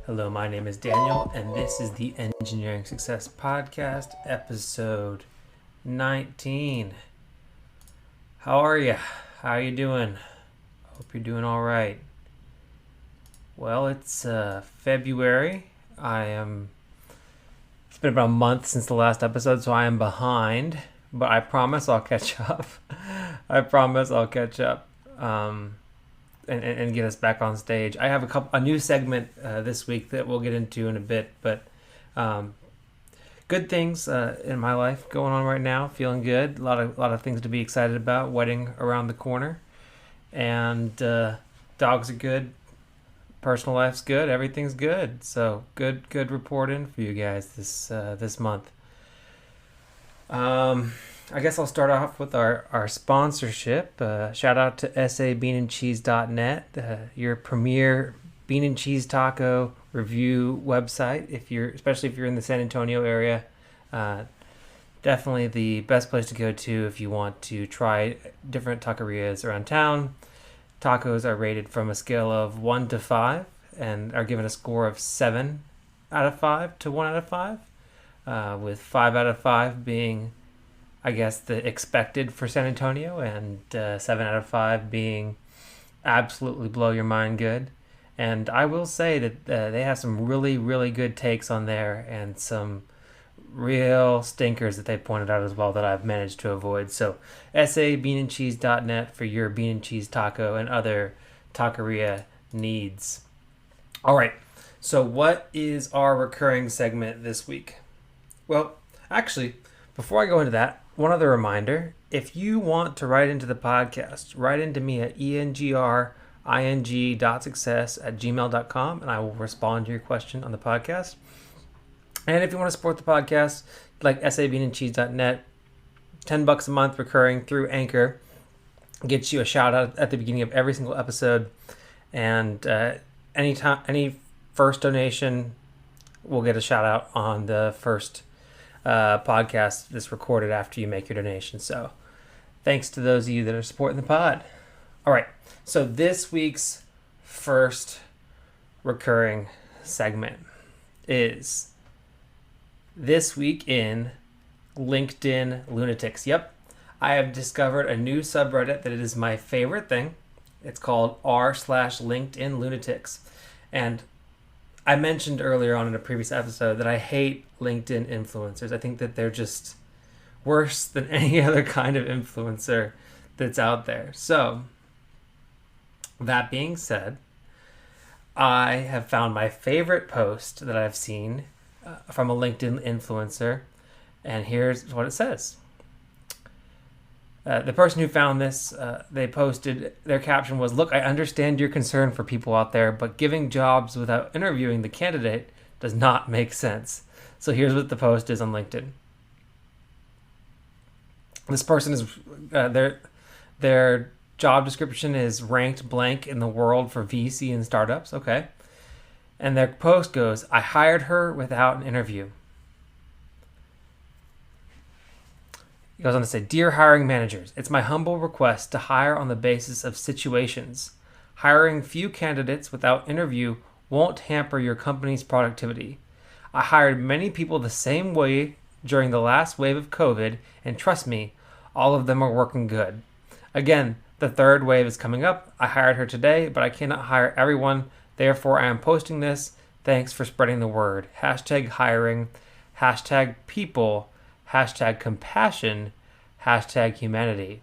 Hello, my name is Daniel, and this is the Engineering Success Podcast, episode 19. How are you? How are you doing? Hope you're doing all right. Well, it's February. It's been about a month since the last episode, so I am behind, but I promise I'll catch up. And get us back on stage. I have a new segment this week that we'll get into in a bit, but good things in my life going on right now. Feeling good. A lot of things to be excited about. Wedding around the corner, and dogs are good. Personal life's good. Everything's good. So good reporting for you guys this month. I guess I'll start off with our sponsorship. Shout out to sabeanandcheese.net, your premier bean and cheese taco review website. Especially if you're in the San Antonio area, definitely the best place to go to if you want to try different taquerias around town. Tacos are rated from a scale of 1 to 5 and are given a score of 7 out of 5 to 1 out of 5, with 5 out of 5 being, I guess, the expected for San Antonio, and 7 out of 5 being absolutely blow your mind good. And I will say that they have some really, really good takes on there and some real stinkers that they pointed out as well that I've managed to avoid. So sabeanandcheese.net for your bean and cheese taco and other taqueria needs. All right, so what is our recurring segment this week? Well, actually, before I go into that, one other reminder: if you want to write into the podcast, write into me at engring.success@gmail.com, and I will respond to your question on the podcast. And if you want to support the podcast, like sabeanandcheese.net, $10 a month recurring through Anchor gets you a shout out at the beginning of every single episode. And any first donation will get a shout out on the first podcast that's recorded after you make your donation. So thanks to those of you that are supporting the pod. All right, so this week's first recurring segment is This Week in LinkedIn Lunatics. Yep, I have discovered a new subreddit that is my favorite thing. It's called r/LinkedIn Lunatics. And I mentioned earlier on in a previous episode that I hate LinkedIn influencers. I think that they're just worse than any other kind of influencer that's out there. So, that being said, I have found my favorite post that I've seen from a LinkedIn influencer, and here's what it says. The person who found this, they posted, their caption was, "Look, I understand your concern for people out there, but giving jobs without interviewing the candidate does not make sense." So here's what the post is on LinkedIn. This person is, their job description is ranked blank in the world for VC and startups. Okay. And their post goes, "I hired her without an interview." He goes on to say, "Dear hiring managers, it's my humble request to hire on the basis of situations. Hiring few candidates without interview won't hamper your company's productivity. I hired many people the same way during the last wave of COVID, and trust me, all of them are working good. Again, the third wave is coming up. I hired her today, but I cannot hire everyone. Therefore, I am posting this. Thanks for spreading the word. #hiring, #people, #compassion, #humanity."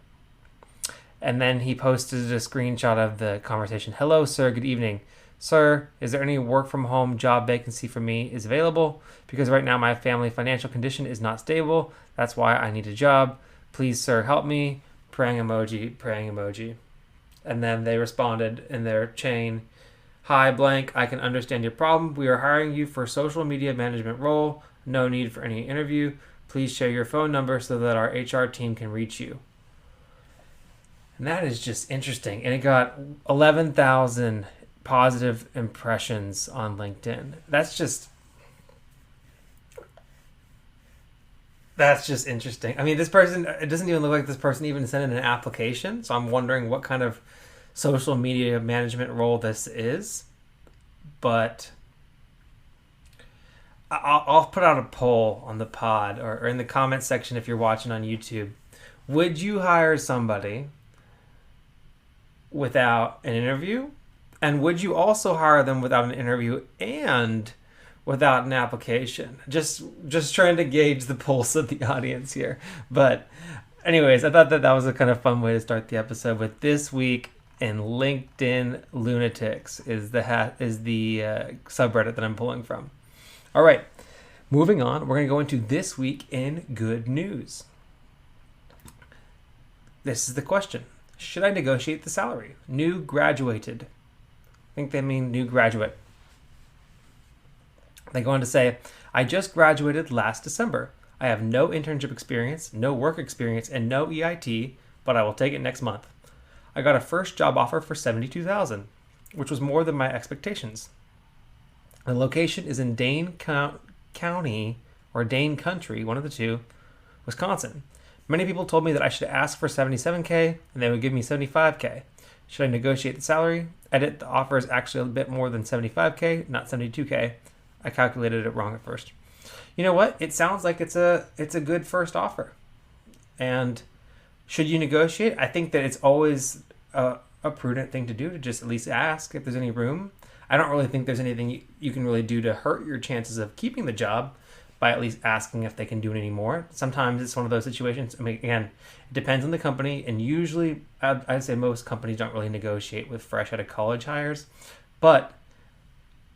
And then he posted a screenshot of the conversation. "Hello, sir. Good evening. Sir, is there any work from home job vacancy for me is available? Because right now my family financial condition is not stable. That's why I need a job. Please, sir, help me. Praying emoji, praying emoji." And then they responded in their chain, "Hi, blank. I can understand your problem. We are hiring you for a social media management role. No need for any interview. Please share your phone number so that our HR team can reach you." And that is just interesting. And it got 11,000 positive impressions on LinkedIn. That's just interesting. I mean, this person, it doesn't even look like this person even sent in an application. So I'm wondering what kind of social media management role this is. But I'll put out a poll on the pod or in the comment section if you're watching on YouTube. Would you hire somebody without an interview? And would you also hire them without an interview and without an application? Just trying to gauge the pulse of the audience here. But anyways, I thought that was a kind of fun way to start the episode with this week in LinkedIn Lunatics is the subreddit that I'm pulling from. All right, moving on. We're going to go into this week in good news. This is the question. Should I negotiate the salary? New graduated. I think they mean new graduate. They go on to say, I just graduated last December. I have no internship experience, no work experience, and no EIT, but I will take it next month. I got a first job offer for $72,000, which was more than my expectations. The location is in Dane County, or Dane Country, one of the two, Wisconsin. Many people told me that I should ask for $77K and they would give me $75K. Should I negotiate the salary? Edit, the offer is actually a bit more than $75K, not $72K. I calculated it wrong at first. You know what? It sounds like it's a good first offer. And should you negotiate? I think that it's always a prudent thing to do to just at least ask if there's any room. I don't really think there's anything you can really do to hurt your chances of keeping the job by at least asking if they can do it anymore. Sometimes it's one of those situations. I mean, again, it depends on the company, and usually I'd say most companies don't really negotiate with fresh out of college hires, but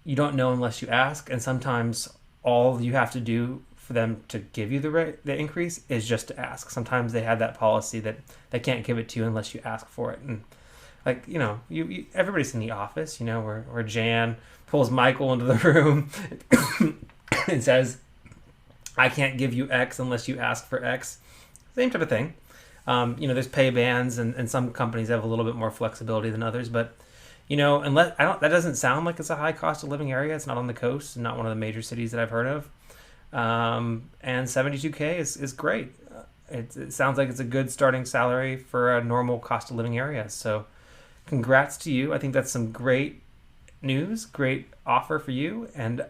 you don't know unless you ask, and sometimes all you have to do for them to give you the increase is just to ask. Sometimes they have that policy that they can't give it to you unless you ask for it. And like, you everybody's in the office, where Jan pulls Michael into the room and says, I can't give you X unless you ask for X. Same type of thing. There's pay bands, and some companies have a little bit more flexibility than others, but unless that doesn't sound like it's a high cost of living area. It's not on the coast, and not one of the major cities that I've heard of. And $72K is great. It sounds like it's a good starting salary for a normal cost of living area. So congrats to you. I think that's some great news, great offer for you. And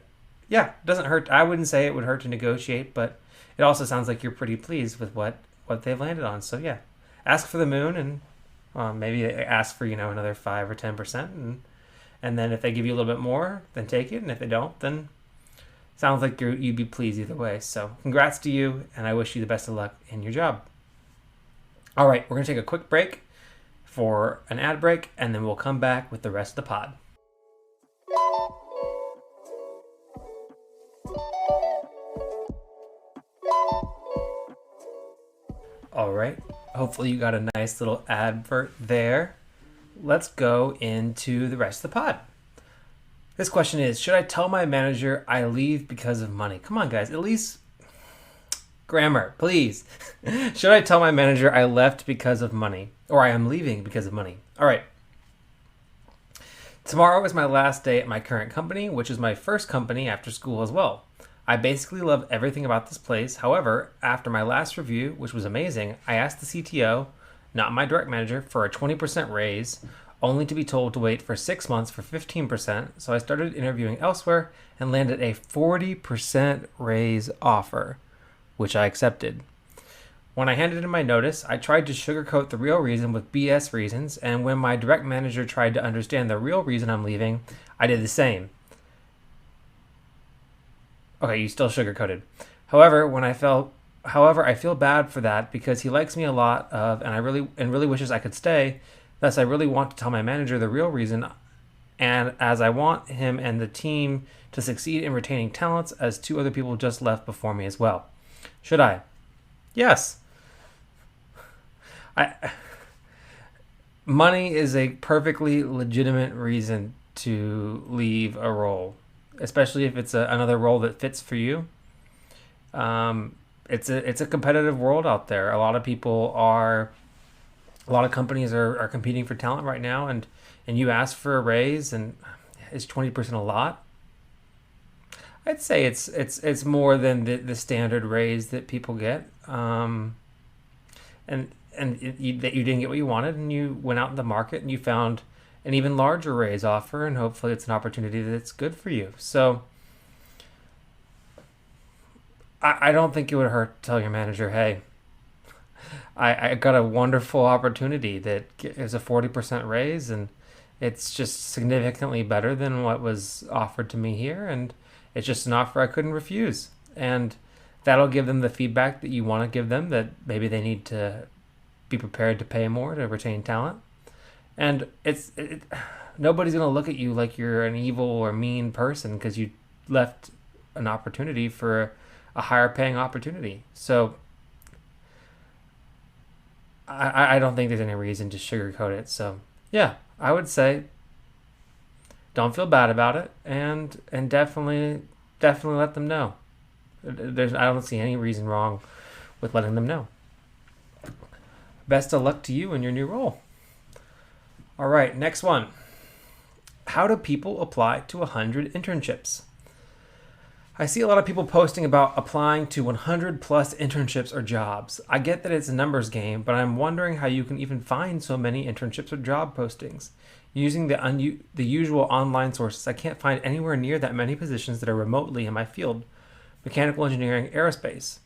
yeah, it doesn't hurt. I wouldn't say it would hurt to negotiate, but it also sounds like you're pretty pleased with what they've landed on. So yeah, ask for the moon, and maybe ask for, another 5 or 10%. And then if they give you a little bit more, then take it. And if they don't, then sounds like you'd be pleased either way. So congrats to you, and I wish you the best of luck in your job. All right, we're going to take a quick break for an ad break, and then we'll come back with the rest of the pod. All right, hopefully you got a nice little advert there. Let's go into the rest of the pod. This question is, should I tell my manager I leave because of money? Come on, guys, at least grammar, please. Should I tell my manager I left because of money, or I am leaving because of money? All right. Tomorrow is my last day at my current company, which is my first company after school as well. I basically love everything about this place. However, after my last review, which was amazing, I asked the CTO, not my direct manager, for a 20% raise, only to be told to wait for 6 months for 15%. So I started interviewing elsewhere and landed a 40% raise offer, which I accepted. When I handed in my notice, I tried to sugarcoat the real reason with BS reasons, and when my direct manager tried to understand the real reason I'm leaving, I did the same. Okay, you still sugarcoated. However, I feel bad for that because he likes me a lot and really wishes I could stay. Thus, I really want to tell my manager the real reason, and as I want him and the team to succeed in retaining talents, as 2 other people just left before me as well. Should I? Yes. Money is a perfectly legitimate reason to leave a role, especially if it's another role that fits for you. It's a competitive world out there. A lot of companies are competing for talent right now, and you ask for a raise, and is 20% a lot? I'd say it's more than the standard raise that people get, and that you didn't get what you wanted, and you went out in the market and you found an even larger raise offer, and hopefully it's an opportunity that's good for you. So I don't think it would hurt to tell your manager, hey, I got a wonderful opportunity that is a 40% raise, and it's just significantly better than what was offered to me here, and it's just an offer I couldn't refuse. And that'll give them the feedback that you want to give them, that maybe they need to be prepared to pay more to retain talent. And nobody's going to look at you like you're an evil or mean person because you left an opportunity for a higher paying opportunity. So I don't think there's any reason to sugarcoat it. So yeah, I would say don't feel bad about it, and definitely let them know. I don't see any reason wrong with letting them know. Best of luck to you in your new role. All right, next one. How do people apply to 100 internships? I see a lot of people posting about applying to 100 plus internships or jobs. I get that it's a numbers game, but I'm wondering how you can even find so many internships or job postings. Using the usual online sources, I can't find anywhere near that many positions that are remotely in my field. Mechanical engineering, aerospace.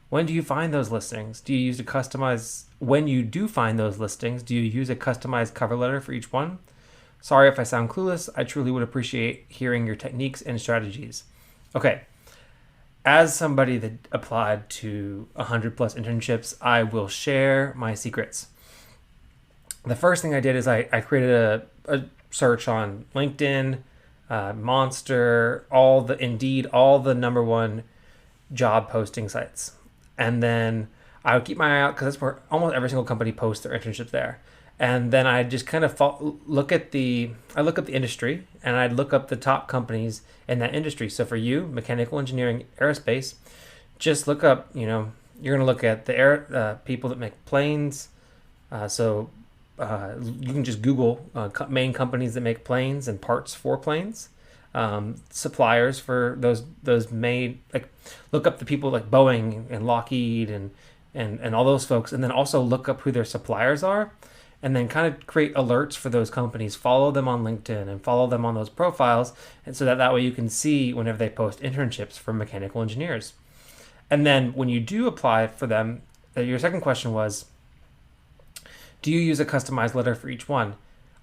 When do you find those listings? Do you use a customized When you do find those listings, do you use a customized cover letter for each one? Sorry if I sound clueless. I truly would appreciate hearing your techniques and strategies. Okay, as somebody that applied to 100 plus internships, I will share my secrets. The first thing I did is I created a search on LinkedIn, Monster, Indeed, all the number one job posting sites. And then I would keep my eye out because that's where almost every single company posts their internships there. And then I just kind of look up the industry, and I'd look up the top companies in that industry. So for you, mechanical engineering, aerospace, just look up. You're going to look at the people that make planes. So you can just Google main companies that make planes and parts for planes. Suppliers for those made, like, look up the people like Boeing and Lockheed and all those folks, and then also look up who their suppliers are, and then kind of create alerts for those companies. Follow them on LinkedIn and follow them on those profiles, and so that way you can see whenever they post internships for mechanical engineers. And then when you do apply for them, your second question was, do you use a customized letter for each one?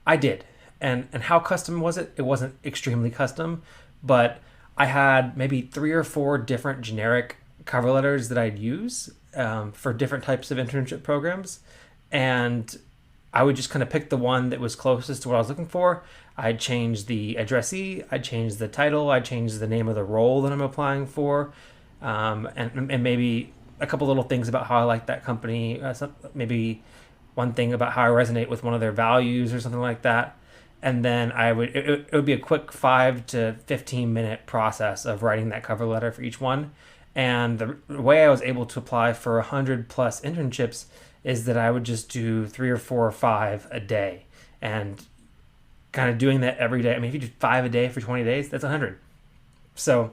I did. And how custom was it? It wasn't extremely custom, but I had maybe 3 or 4 different generic cover letters that I'd use for different types of internship programs. And I would just kind of pick the one that was closest to what I was looking for. I'd change the addressee, I'd change the title, I'd change the name of the role that I'm applying for, and maybe a couple little things about how I like that company, maybe one thing about how I resonate with one of their values or something like that. And then it would be a quick 5 to 15 minute process of writing that cover letter for each one. And the way I was able to apply for 100 plus internships is that I would just do 3 or 4 or 5 a day, and kind of doing that every day. I mean, if you do 5 a day for 20 days, that's 100. So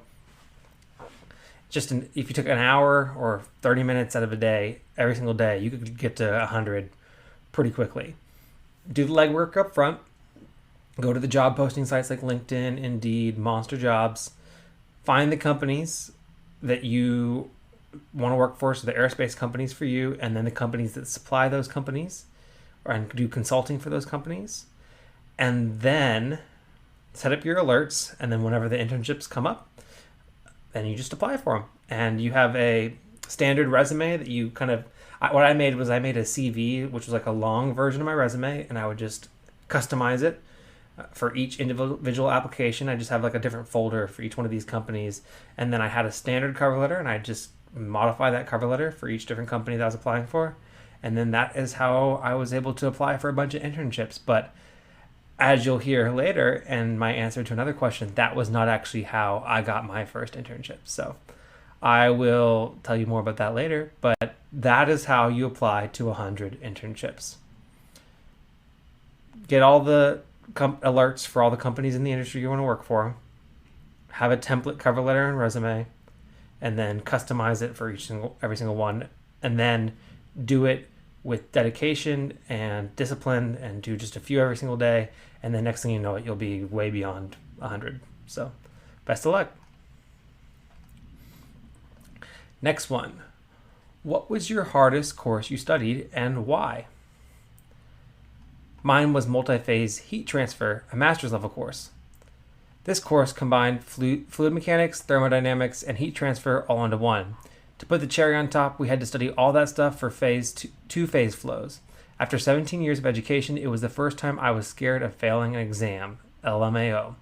if you took an hour or 30 minutes out of a day, every single day, you could get to 100 pretty quickly. Do the legwork up front. Go to the job posting sites like LinkedIn, Indeed, Monster Jobs. Find the companies that you want to work for, so the aerospace companies for you, and then the companies that supply those companies and do consulting for those companies. And then set up your alerts, and then whenever the internships come up, then you just apply for them. And you have a standard resume that you what I made was I made a CV, which was like a long version of my resume, and I would just customize it for each individual application. I just have like a different folder for each one of these companies, and then I had a standard cover letter, and I just modify that cover letter for each different company that I was applying for. And then that is how I was able to apply for a bunch of internships. But as you'll hear later in my answer to another question, that was not actually how I got my first internship. So I will tell you more about that later, but that is how you apply to 100 internships. Get all the alerts for all the companies in the industry you want to work for. Have a template cover letter and resume, and then customize it for every single one, and then do it with dedication and discipline, and do just a few every single day, and then next thing you know it, you'll be way beyond 100. So best of luck. Next one. What was your hardest course you studied and why? Mine was multi-phase heat transfer, a master's level course. This course combined fluid mechanics, thermodynamics, and heat transfer all into one. To put the cherry on top, we had to study all that stuff for two-phase flows. After 17 years of education, it was the first time I was scared of failing an exam. LMAO.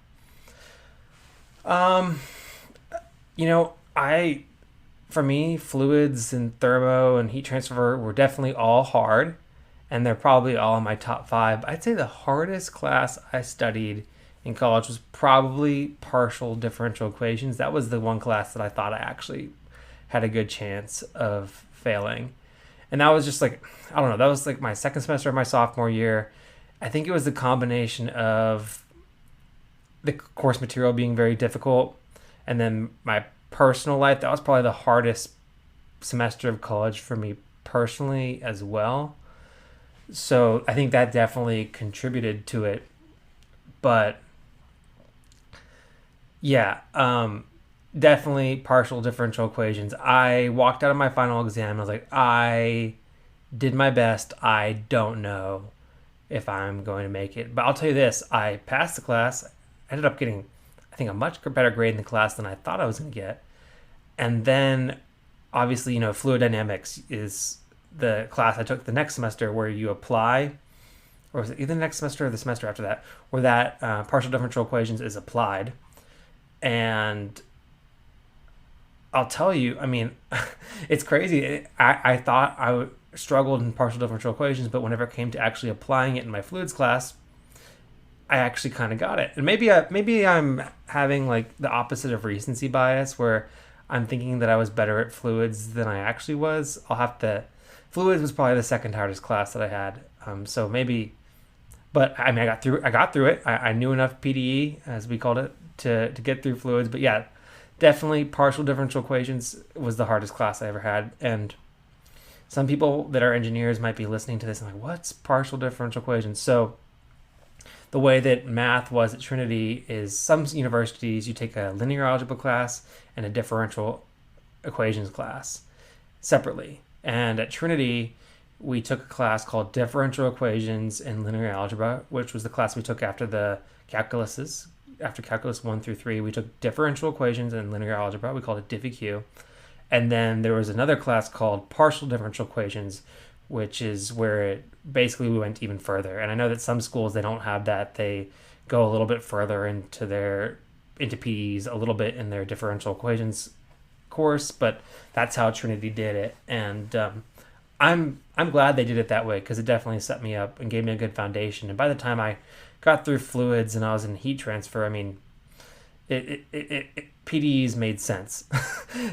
For me, fluids and thermo and heat transfer were definitely all hard, and they're probably all in my top 5. I'd say the hardest class I studied in college was probably partial differential equations. That was the one class that I thought I actually had a good chance of failing. And that was just like, I don't know, that was like my second semester of my sophomore year. I think it was the combination of the course material being very difficult and then my personal life. That was probably the hardest semester of college for me personally as well. So I think that definitely contributed to it. But yeah, definitely partial differential equations. I walked out of my final exam and I was like, I did my best. I don't know if I'm going to make it. But I'll tell you this, I passed the class. I ended up getting, I think, a much better grade in the class than I thought I was going to get. And then, obviously, fluid dynamics is the class I took the next semester where you apply, or was it either the next semester or the semester after that, where that partial differential equations is applied. And I'll tell you, I mean, it's crazy. I thought struggled in partial differential equations, but whenever it came to actually applying it in my fluids class, I actually kind of got it. And maybe I'm having like the opposite of recency bias, where I'm thinking that I was better at fluids than I actually was. Fluids was probably the second hardest class that I had. So maybe, but I mean, I got through it. I knew enough PDE, as we called it, to get through fluids. But yeah, definitely partial differential equations was the hardest class I ever had. And some people that are engineers might be listening to this and like, what's partial differential equations? So the way that math was at Trinity is some universities you take a linear algebra class and a differential equations class separately. And at Trinity, we took a class called differential equations and linear algebra, which was the class we took after the calculuses. After calculus 1 through 3, we took differential equations and linear algebra. We called it DiffEq. And then there was another class called partial differential equations, which is where basically we went even further. And I know that some schools, they don't have that. They go a little bit further into PEs, a little bit in their differential equations course, but that's how Trinity did it. And I'm glad they did it that way, because it definitely set me up and gave me a good foundation. And by the time I got through fluids and I was in heat transfer, I mean, PDEs made sense.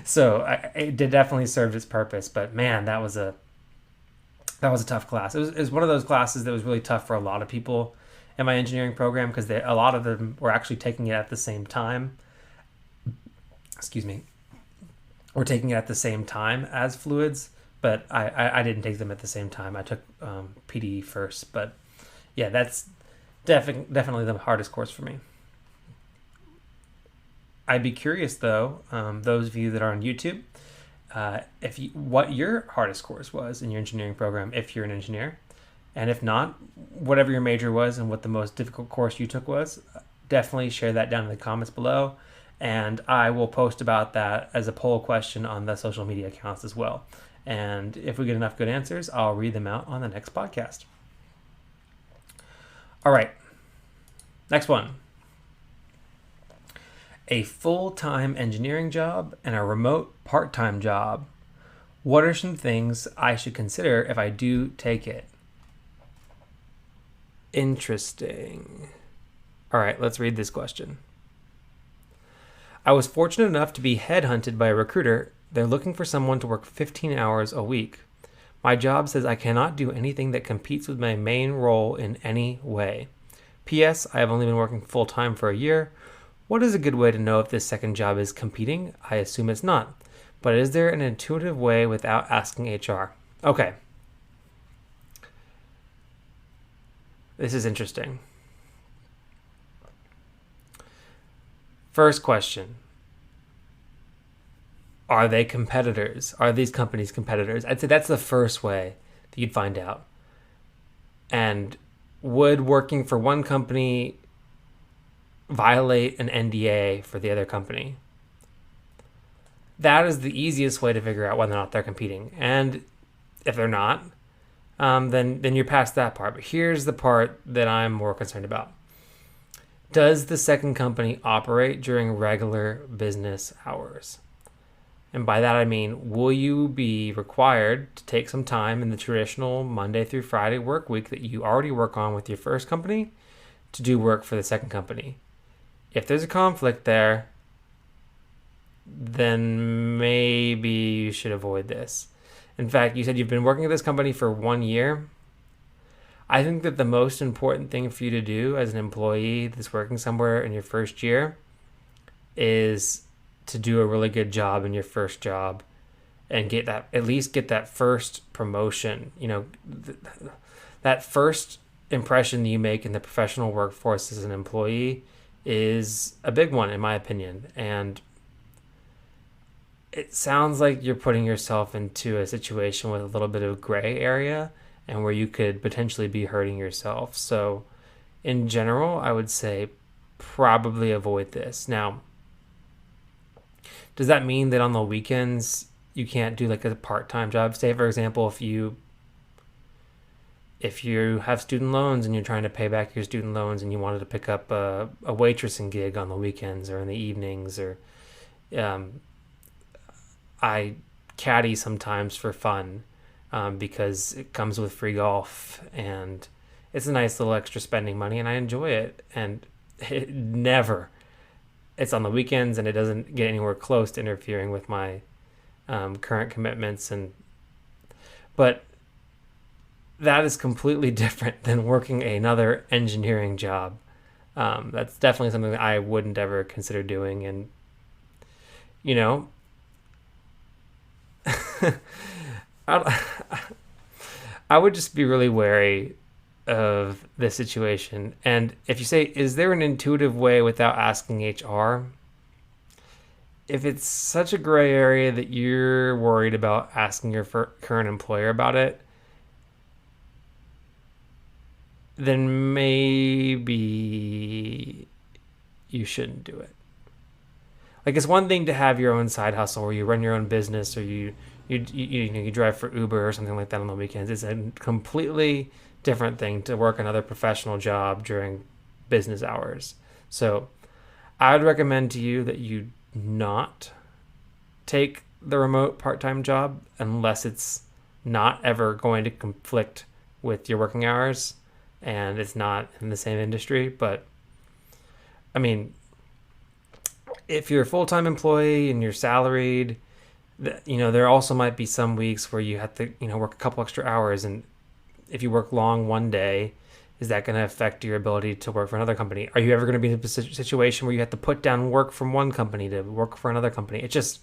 So it definitely served its purpose. But man, that was a tough class. It was one of those classes that was really tough for a lot of people in my engineering program, because a lot of them were actually taking it at the same time. Excuse me. We're taking it at the same time as fluids, but I didn't take them at the same time. I took PDE first. But yeah, that's definitely the hardest course for me. I'd be curious, though, those of you that are on YouTube, what your hardest course was in your engineering program, if you're an engineer. And if not, whatever your major was and what the most difficult course you took was, definitely share that down in the comments below. And I will post about that as a poll question on the social media accounts as well. And if we get enough good answers, I'll read them out on the next podcast. All right. Next one. A full-time engineering job and a remote part-time job. What are some things I should consider if I do take it? Interesting. All right, let's read this question. I was fortunate enough to be headhunted by a recruiter. They're looking for someone to work 15 hours a week. My job says I cannot do anything that competes with my main role in any way. P.S. I have only been working full-time for a year. What is a good way to know if this second job is competing? I assume it's not. But is there an intuitive way without asking HR? Okay. This is interesting. First question. Are they competitors? Are these companies competitors? I'd say that's the first way that you'd find out. And would working for one company violate an NDA for the other company? That is the easiest way to figure out whether or not they're competing. And if they're not, then you're past that part. But here's the part that I'm more concerned about. Does the second company operate during regular business hours? And by that I mean, will you be required to take some time in the traditional Monday through Friday work week that you already work on with your first company to do work for the second company? If there's a conflict there, then maybe you should avoid this. In fact, you said you've been working at this company for 1 year. I think that the most important thing for you to do as an employee that's working somewhere in your first year is to do a really good job in your first job and get that first promotion. That first impression that you make in the professional workforce as an employee is a big one, in my opinion. And it sounds like you're putting yourself into a situation with a little bit of gray area and where you could potentially be hurting yourself. So in general, I would say probably avoid this. Now, does that mean that on the weekends you can't do like a part-time job? Say, for example, if you have student loans and you're trying to pay back your student loans and you wanted to pick up a waitressing gig on the weekends or in the evenings, or I caddy sometimes for fun because it comes with free golf and it's a nice little extra spending money and I enjoy it. And it's on the weekends and it doesn't get anywhere close to interfering with my current commitments. But that is completely different than working another engineering job. That's definitely something that I wouldn't ever consider doing. And, I would just be really wary of this situation. And if you say, is there an intuitive way without asking HR? If it's such a gray area that you're worried about asking your current employer about it, then maybe you shouldn't do it. Like, it's one thing to have your own side hustle or you run your own business or you drive for Uber or something like that on the weekends. It's a completely different thing to work another professional job during business hours. So I would recommend to you that you not take the remote part-time job unless it's not ever going to conflict with your working hours and it's not in the same industry. But I mean, if you're a full-time employee and you're salaried, there also might be some weeks where you have to, work a couple extra hours. And if you work long one day, is that going to affect your ability to work for another company? Are you ever going to be in a situation where you have to put down work from one company to work for another company? It's just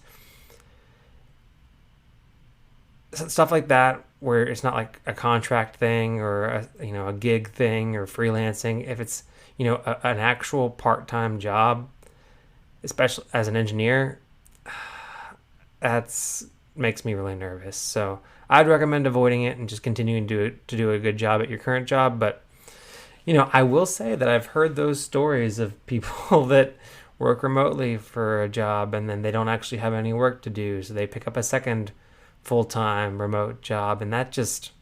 stuff like that where it's not like a contract thing or a gig thing or freelancing. If it's, an actual part-time job, especially as an engineer, that's makes me really nervous. So I'd recommend avoiding it and just continuing to do a good job at your current job. But, I will say that I've heard those stories of people that work remotely for a job and then they don't actually have any work to do. So they pick up a second full-time remote job. And that just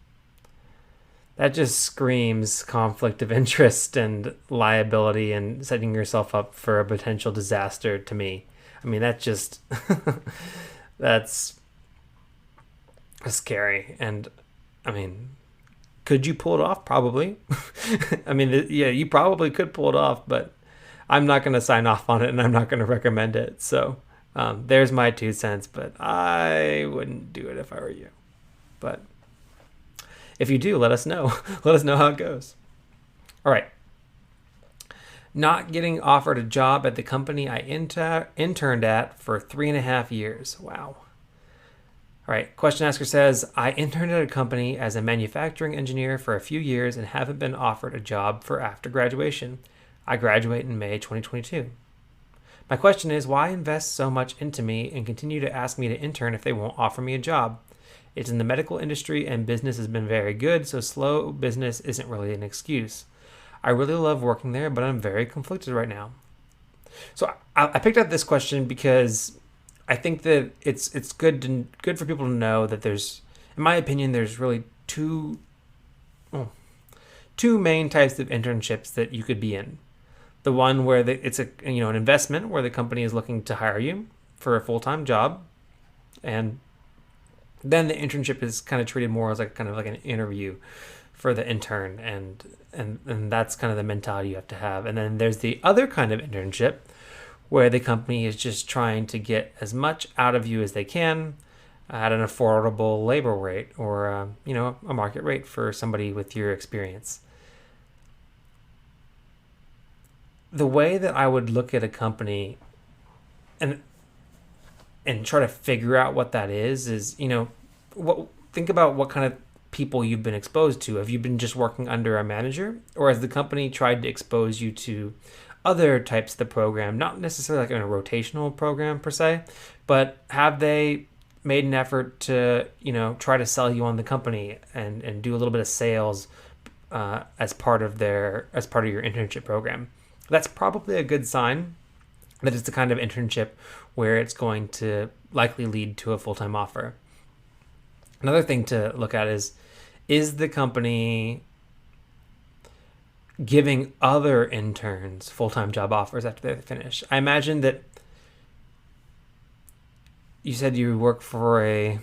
screams conflict of interest and liability and setting yourself up for a potential disaster to me. I mean, that's scary. And I mean, could you pull it off? Probably. I mean, yeah, you probably could pull it off, but I'm not going to sign off on it and I'm not going to recommend it. So there's my 2 cents, but I wouldn't do it if I were you. But if you do, let us know. Let us know how it goes. All right. Not getting offered a job at the company I interned at for 3.5 years. Wow. All right. Question asker says, I interned at a company as a manufacturing engineer for a few years and haven't been offered a job for after graduation. I graduate in May 2022. My question is, why invest so much into me and continue to ask me to intern if they won't offer me a job? It's in the medical industry and business has been very good, so slow business isn't really an excuse. I really love working there, but I'm very conflicted right now. So I picked up this question because I think that it's good for people to know that there's, in my opinion, there's really two main types of internships that you could be in. The one where it's an investment where the company is looking to hire you for a full-time job, and then the internship is kind of treated more as like kind of like an interview for the intern, and that's kind of the mentality you have to have. And then there's the other kind of internship where the company is just trying to get as much out of you as they can at an affordable labor rate, or a market rate for somebody with your experience. The way that I would look at a company and try to figure out what that is think about what kind of people you've been exposed to. Have you been just working under a manager, or has the company tried to expose you to other types of the program, not necessarily like in a rotational program per se, but have they made an effort to try to sell you on the company and do a little bit of sales as part of your internship program? That's probably a good sign that it's the kind of internship where it's going to likely lead to a full-time offer. Another thing to look at is the company giving other interns full-time job offers after they finish? I imagine that you said you work for a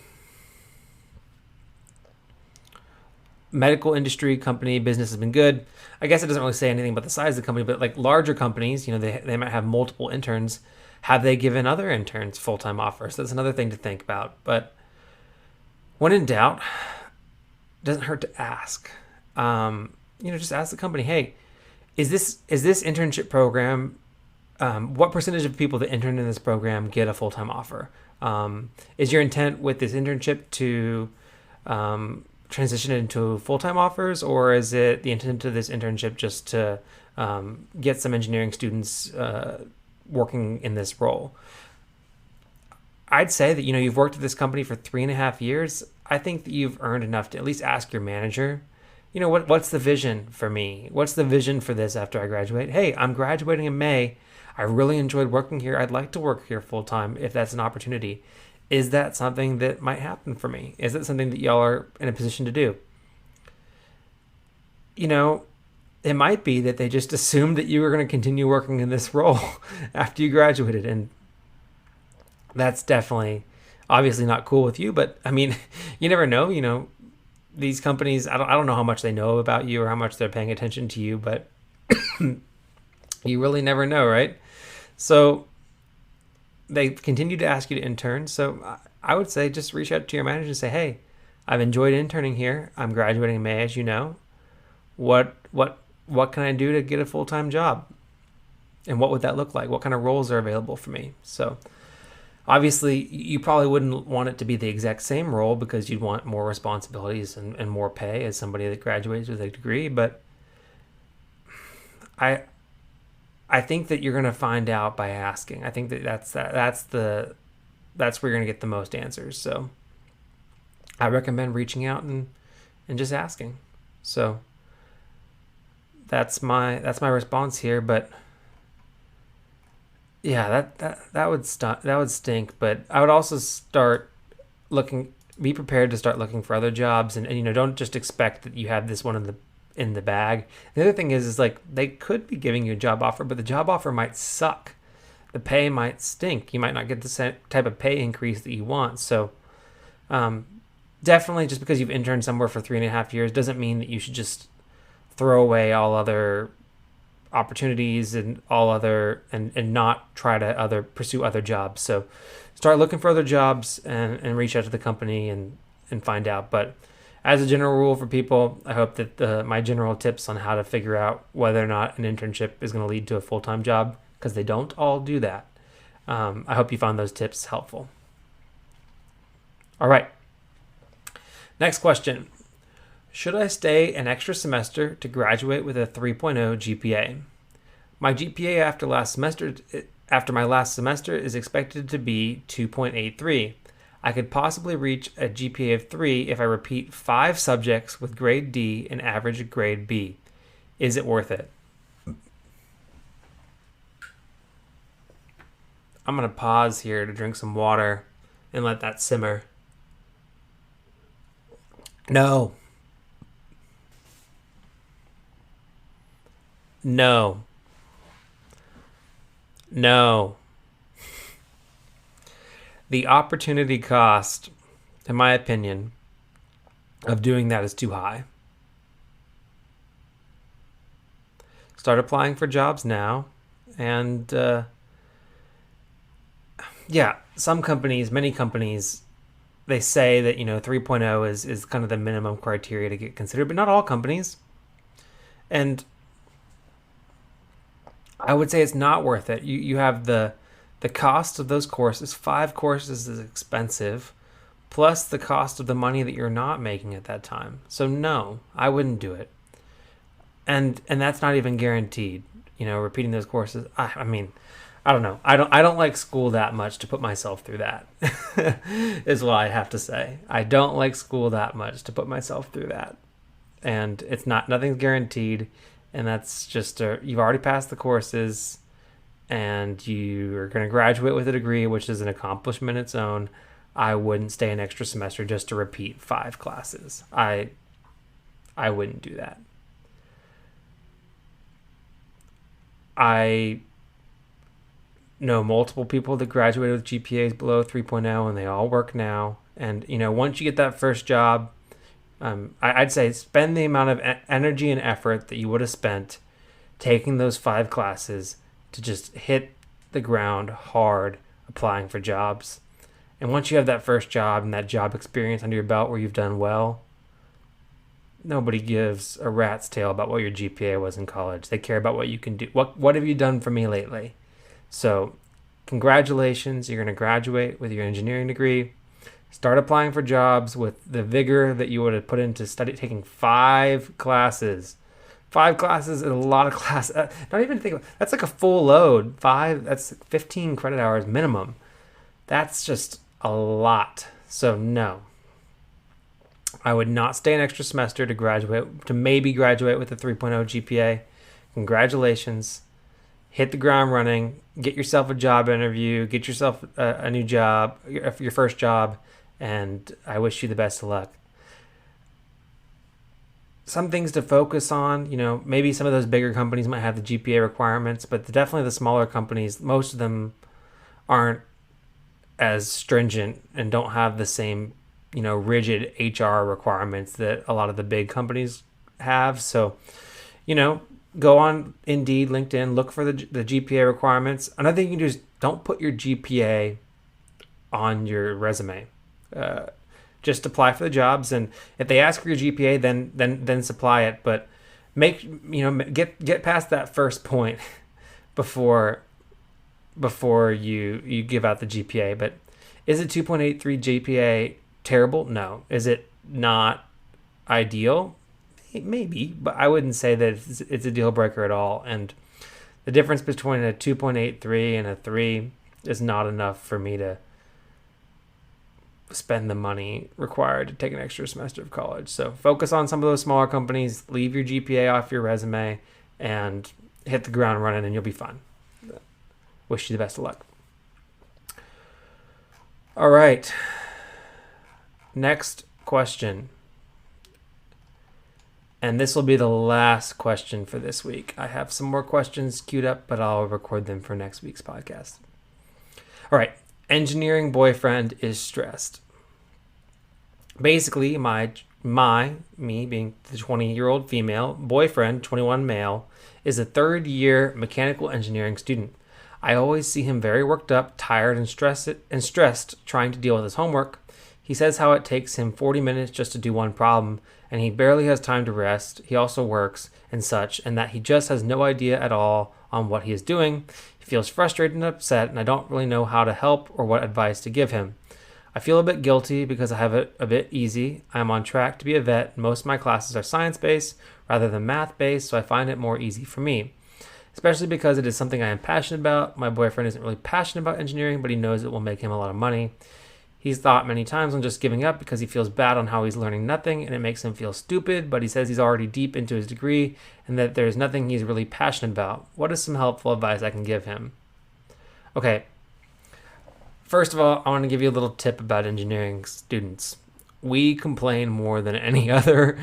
medical industry company, business has been good. I guess it doesn't really say anything about the size of the company, but like larger companies, they might have multiple interns. Have they given other interns full-time offers? That's another thing to think about. But when in doubt, it doesn't hurt to ask. Just ask the company, hey, is this internship program, what percentage of people that intern in this program get a full-time offer? Is your intent with this internship to transition it into full-time offers, or is it the intent of this internship just to get some engineering students working in this role? I'd say that you've worked at this company for 3.5 years. I think that you've earned enough to at least ask your manager, what's the vision for me? What's the vision for this after I graduate? Hey, I'm graduating in May. I really enjoyed working here. I'd like to work here full-time if that's an opportunity. Is that something that might happen for me? Is it something that y'all are in a position to do? It might be that they just assumed that you were going to continue working in this role after you graduated. And that's definitely, obviously not cool with you. But, I mean, you never know. These companies, I don't know how much they know about you or how much they're paying attention to you. But you really never know, right? So they continue to ask you to intern. So I would say just reach out to your manager and say, hey, I've enjoyed interning here. I'm graduating in May, as you know. What can I do to get a full-time job? And what would that look like? What kind of roles are available for me? So obviously you probably wouldn't want it to be the exact same role because you'd want more responsibilities and more pay as somebody that graduates with a degree. But I think that you're going to find out by asking. I think that that's where you're going to get the most answers. So I recommend reaching out and just asking. So that's my response here. But yeah, that would stink. But I would also be prepared to start looking for other jobs, and don't just expect that you have this one in the bag. The other thing is like they could be giving you a job offer, but the job offer might suck. The pay might stink. You might not get the same type of pay increase that you want. So definitely, just because you've interned somewhere for 3.5 years doesn't mean that you should just throw away all other opportunities and not try to pursue other jobs. So start looking for other jobs and reach out to the company and find out. But as a general rule for people, I hope that my general tips on how to figure out whether or not an internship is going to lead to a full-time job, because they don't all do that. I hope you found those tips helpful. All right. Next question. Should I stay an extra semester to graduate with a 3.0 GPA? My GPA after last semester after my last semester is expected to be 2.83. I could possibly reach a GPA of 3 if I repeat 5 subjects with grade D and average grade B. Is it worth it? I'm going to pause here to drink some water and let that simmer. No. No. No. The opportunity cost, in my opinion, of doing that is too high. Start applying for jobs now. And some companies, many companies, they say that 3.0 is kind of the minimum criteria to get considered, but not all companies. And I would say it's not worth it. You have the cost of those courses. 5 courses is expensive, plus the cost of the money that you're not making at that time. So no, I wouldn't do it. And that's not even guaranteed. Repeating those courses. I mean, I don't know. I don't like school that much to put myself through that. Is what I have to say. I don't like school that much to put myself through that. And nothing's guaranteed. And that's just you've already passed the courses, and you are going to graduate with a degree, which is an accomplishment in its own. I wouldn't stay an extra semester just to repeat 5 classes. I wouldn't do that. I know multiple people that graduated with GPAs below 3.0, and they all work now. And once you get that first job, I'd say spend the amount of energy and effort that you would have spent taking those 5 classes to just hit the ground hard applying for jobs. And once you have that first job and that job experience under your belt where you've done well, nobody gives a rat's tail about what your GPA was in college. They care about what you can do. What have you done for me lately? So congratulations, you're going to graduate with your engineering degree. Start applying for jobs with the vigor that you would have put into taking 5 classes. 5 classes is a lot of classes. Don't even think that's like a full load. 5, that's 15 credit hours minimum. That's just a lot. So no, I would not stay an extra semester to maybe graduate with a 3.0 GPA. Congratulations. Hit the ground running. Get yourself a job interview. Get yourself a new job, your first job. And I wish you the best of luck. Some things to focus on, maybe some of those bigger companies might have the GPA requirements, but definitely the smaller companies, most of them aren't as stringent and don't have the same, rigid HR requirements that a lot of the big companies have. So, go on Indeed, LinkedIn, look for the GPA requirements. Another thing you can do is don't put your GPA on your resume. Just apply for the jobs, and if they ask for your GPA, then supply it. But get past that first point before you give out the GPA. But is it 2.83 GPA terrible? No. Is it not ideal? Maybe, but I wouldn't say that it's a deal breaker at all. And the difference between a 2.83 and a 3 is not enough for me to spend the money required to take an extra semester of college. So focus on some of those smaller companies, leave your GPA off your resume, and hit the ground running, and you'll be fine. Wish you the best of luck. All right. Next question. And this will be the last question for this week. I have some more questions queued up, but I'll record them for next week's podcast. All right. Engineering boyfriend is stressed. Basically, me being the 20-year-old female, boyfriend, 21 male, is a third-year mechanical engineering student. I always see him very worked up, tired, and stressed trying to deal with his homework. He says how it takes him 40 minutes just to do one problem, and he barely has time to rest. He also works and such, and that he just has no idea at all on what he is doing. He feels frustrated and upset, and I don't really know how to help or what advice to give him. I feel a bit guilty because I have it a bit easy. I am on track to be a vet. Most of my classes are science-based rather than math-based, so I find it more easy for me. especially because it is something I am passionate about. My boyfriend isn't really passionate about engineering, but he knows it will make him a lot of money. He's thought many times on just giving up because he feels bad on how he's learning nothing and it makes him feel stupid, but he says he's already deep into his degree and that there's nothing he's really passionate about. What is some helpful advice I can give him? Okay, first of all, I want to give you a little tip about engineering students. We complain more than any other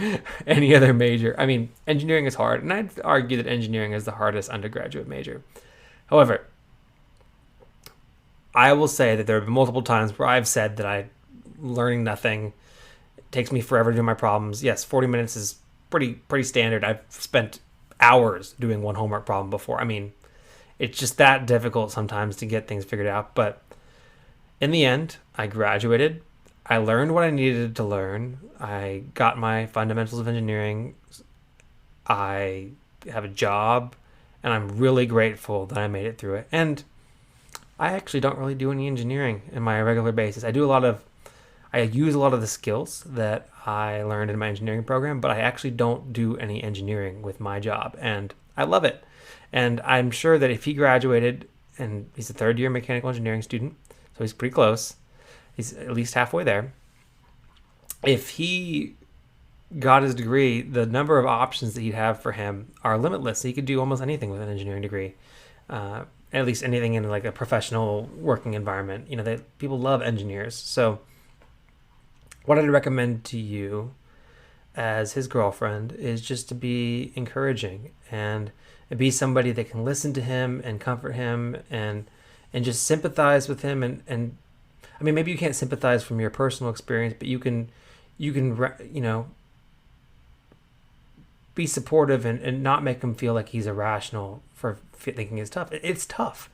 major. I mean, engineering is hard, and I'd argue that engineering is the hardest undergraduate major. However, I will say that there have been multiple times where I've said that I'm learning nothing. It takes me forever to do my problems. Yes, 40 minutes is pretty standard. I've spent hours doing one homework problem before. I mean, it's just that difficult sometimes to get things figured out. But in the end, I graduated. I learned what I needed to learn. I got my fundamentals of engineering. I have a job, and I'm really grateful that I made it through it. And I actually don't really do any engineering in my regular basis. I use a lot of the skills that I learned in my engineering program, but I actually don't do any engineering with my job, and I love it. And I'm sure that if he graduated, and he's a third year mechanical engineering student, so he's pretty close, he's at least halfway there. If he got his degree, the number of options that he'd have for him are limitless. He could do almost anything with an engineering degree. At least anything in like a professional working environment. People love engineers. So what I'd recommend to you as his girlfriend is just to be encouraging and be somebody that can listen to him and comfort him and just sympathize with him. And I mean, maybe you can't sympathize from your personal experience, but you can be supportive and not make him feel like he's irrational for thinking it's tough. It's tough.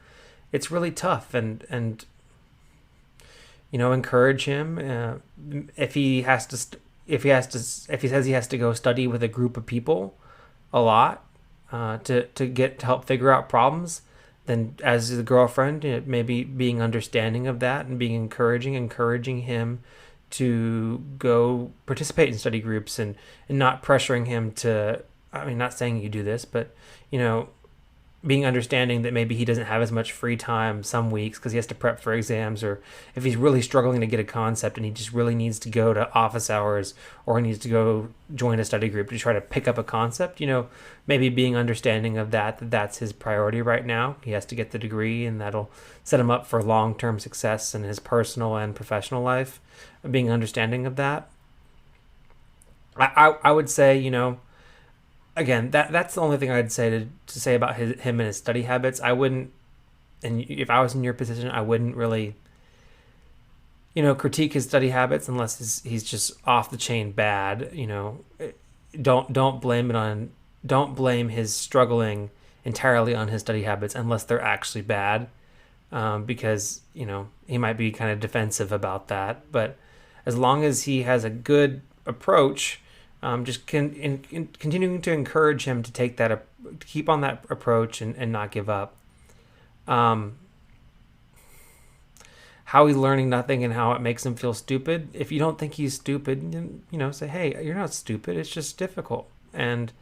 It's really tough. And encourage him. If he says he has to go study with a group of people a lot to help figure out problems, then as a girlfriend, maybe being understanding of that and being encouraging him to go participate in study groups and not pressuring him to, I mean, not saying you do this, but, being understanding that maybe he doesn't have as much free time some weeks because he has to prep for exams, or if he's really struggling to get a concept and he just really needs to go to office hours or he needs to go join a study group to try to pick up a concept, maybe being understanding of that's his priority right now. He has to get the degree and that'll set him up for long-term success in his personal and professional life. Being understanding of that. I would say, again, that's the only thing I'd say to say about him and his study habits. I wouldn't, and if I was in your position, I wouldn't really, critique his study habits unless he's just off the chain bad. Don't blame his struggling entirely on his study habits unless they're actually bad, because he might be kind of defensive about that. But as long as he has a good approach. Just continuing to encourage him to take to keep on that approach and not give up. How he's learning nothing and how it makes him feel stupid. If you don't think he's stupid, say, hey, you're not stupid. It's just difficult. And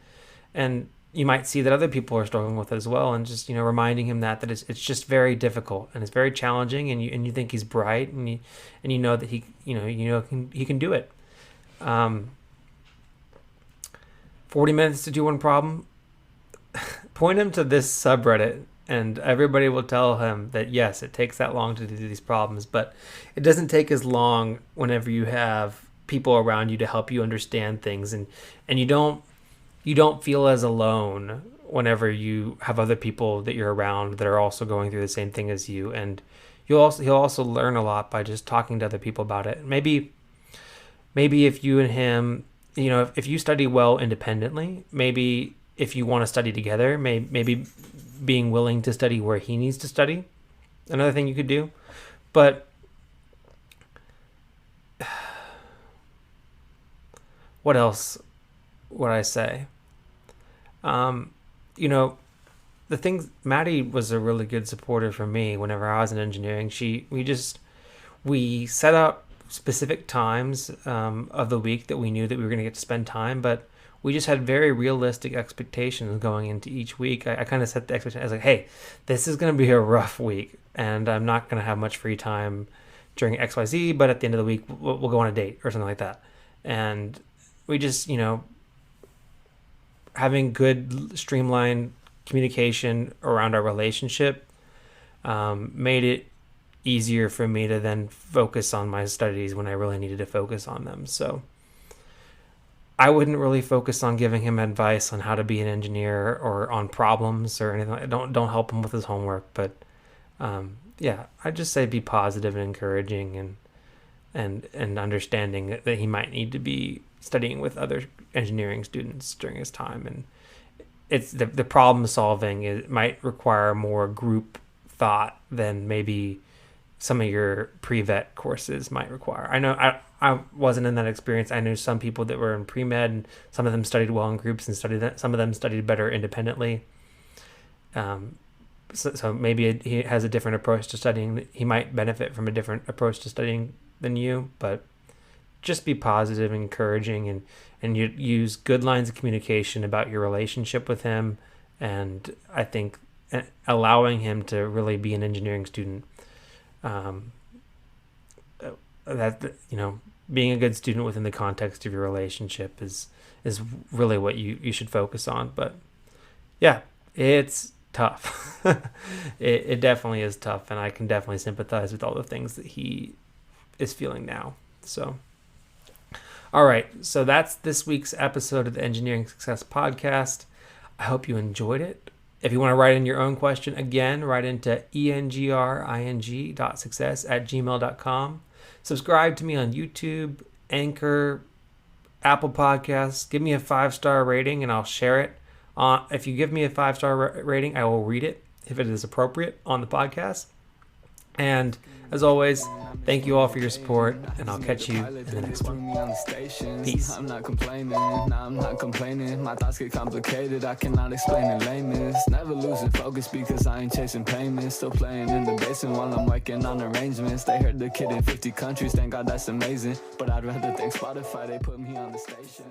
you might see that other people are struggling with it as well. And just, reminding him that it's just very difficult and it's very challenging. And you think he's bright and you know that he can do it. 40 minutes to do one problem. Point him to this subreddit and everybody will tell him that yes, it takes that long to do these problems, but it doesn't take as long whenever you have people around you to help you understand things, and you don't feel as alone whenever you have other people that you're around that are also going through the same thing as you. And he'll also learn a lot by just talking to other people about it. Maybe if you and him, if you study well independently, maybe if you want to study together, maybe being willing to study where he needs to study, another thing you could do. But what else would I say? The thing, Maddie was a really good supporter for me whenever I was in engineering. We set up specific times of the week that we knew that we were going to get to spend time, but we just had very realistic expectations going into each week. I kind of set the expectation. I was like, hey, this is going to be a rough week, and I'm not going to have much free time during XYZ, but at the end of the week, we'll go on a date or something like that. And we just, having good streamlined communication around our relationship made it easier for me to then focus on my studies when I really needed to focus on them. So I wouldn't really focus on giving him advice on how to be an engineer or on problems or anything. Don't help him with his homework, but I'd just say be positive and encouraging and understanding that he might need to be studying with other engineering students during his time. And it's the problem solving, it might require more group thought than maybe some of your pre-vet courses might require. I know I wasn't in that experience. I knew some people that were in pre-med, and some of them studied well in groups and some of them studied better independently. So maybe he has a different approach to studying. He might benefit from a different approach to studying than you, but just be positive, encouraging, and you use good lines of communication about your relationship with him. And I think allowing him to really be an engineering student, being a good student within the context of your relationship is really what you should focus on. But yeah, it's tough. It definitely is tough, and I can definitely sympathize with all the things that he is feeling now. So all right, so that's this week's episode of the Engineering Success Podcast. I hope you enjoyed it. If you want to write in your own question, again, write into engring.success@gmail.com. Subscribe to me on YouTube, Anchor, Apple Podcasts. Give me a 5-star rating and I'll share it. If you give me a 5-star rating, I will read it if it is appropriate on the podcast. And as always, thank you all for your support, and I'll catch you in the next one. Peace. I'm not complaining, I'm not complaining. My thoughts get complicated, I cannot explain in lameness. Never losing focus because I ain't chasing payments. Still playing in the basement while I'm working on arrangements. They heard the kid in 50 countries, thank God that's amazing. But I'd rather thank Spotify, they put me on the station.